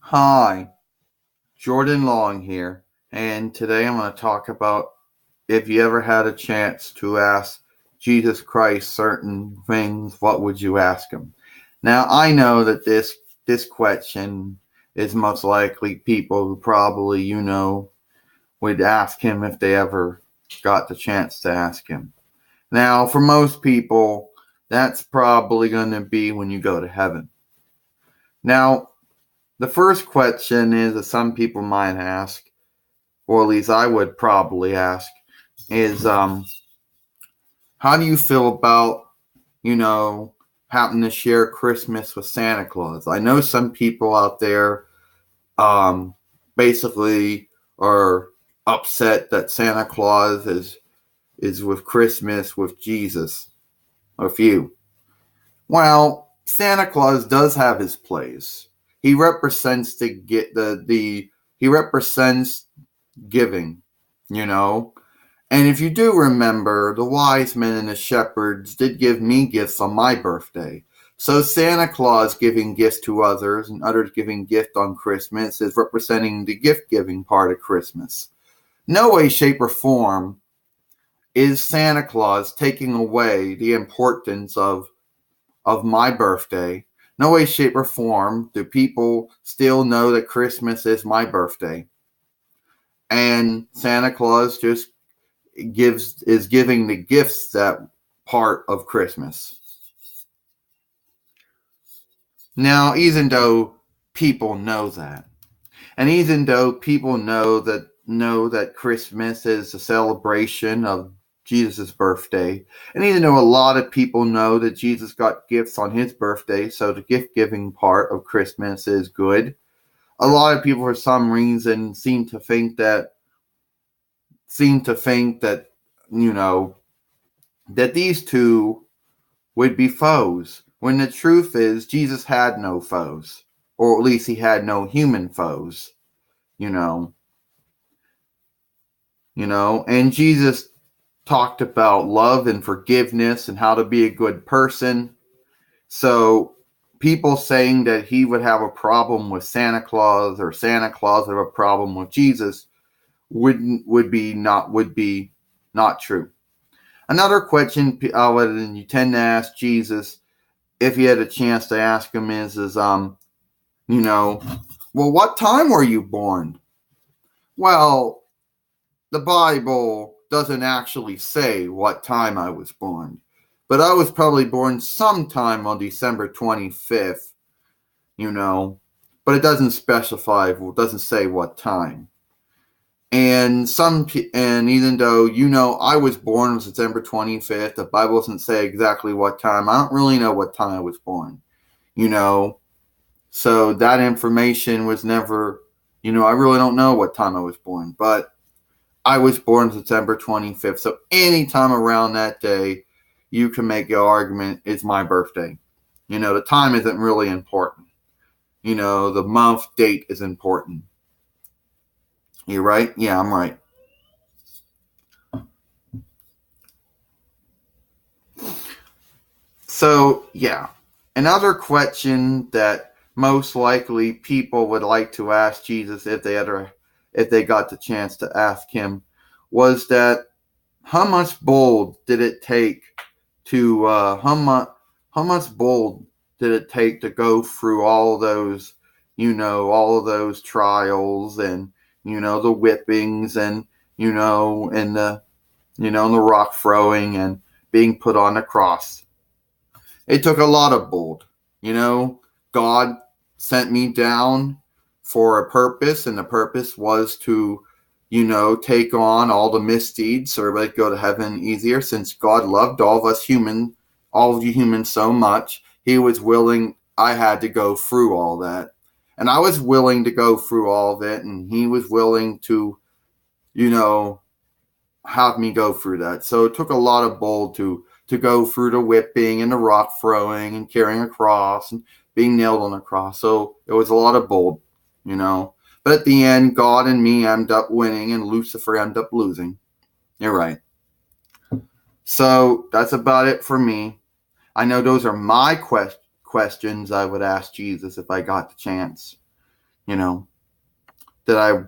Hi, Jordan Long here, and today I'm going to talk about if you ever had a chance to ask Jesus Christ certain things, what would you ask him? Now, I know that this question is most likely people who probably would ask him if they ever got the chance to ask him. Now, for most people, that's probably going to be when you go to heaven. Now, the first question is that some people might ask, or at least I would probably ask, is how do you feel about, you know, having to share Christmas with Santa Claus? I know some people out there um, basically are upset that Santa Claus is with Christmas with Jesus, with you. Well, Santa Claus does have his place. He represents the he represents giving, you know. And if you do remember, the wise men and the shepherds did give me gifts on my birthday. So Santa Claus giving gifts to others and others giving gift on Christmas is representing the gift giving part of Christmas. No way, shape, or form is Santa Claus taking away the importance of my birthday. No way, shape, or form do people still know that Christmas is my birthday. And Santa Claus just is giving the gifts that part of Christmas. Now, even though people know that, and even though people know that Christmas is a celebration of Jesus' birthday, and even though a lot of people know that Jesus got gifts on his birthday, so the gift giving part of Christmas is good. A lot of people, for some reason, seem to think that you know that these two would be foes, when the truth is Jesus had no foes, or at least he had no human foes, you know. And Jesus talked about love and forgiveness and how to be a good person. So people saying that he would have a problem with Santa Claus or Santa Claus would have a problem with Jesus would be not true. Another question you tend to ask Jesus if you had a chance to ask him you know, well, what time were you born? Well, the Bible doesn't actually say what time I was born, but I was probably born sometime on December 25th, you know, but it doesn't specify, it doesn't say what time. And even though I was born on September 25th, the Bible doesn't say exactly what time. I don't really know what time I was born, you know. So that information was never, I really don't know what time I was born, but I was born September 25th. So anytime around that day, you can make the argument it's my birthday. The time isn't really important. The month date is important. You right? Yeah, I'm right. So, yeah. Another question that most likely people would like to ask Jesus if they got the chance to ask him was that how much bold did it take to how much bold did it take to go through all of those trials and the whippings and and the rock throwing and being put on the cross. It took a lot of bold. You know, God sent me down for a purpose, and the purpose was to, take on all the misdeeds so everybody could go to heaven easier. Since God loved all of you humans so much, He was willing, I had to go through all that. And I was willing to go through all of it, and He was willing to, you know, have me go through that. So it took a lot of bold to go through the whipping and the rock throwing and carrying a cross and being nailed on a cross. So it was a lot of bold, you know. But at the end, God and me ended up winning and Lucifer ended up losing. You're right. So that's about it for me. I know those are my questions I would ask Jesus if I got the chance. you know, that I,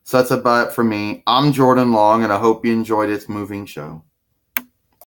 so that's about it for me. I'm Jordan Long, and I hope you enjoyed this moving show.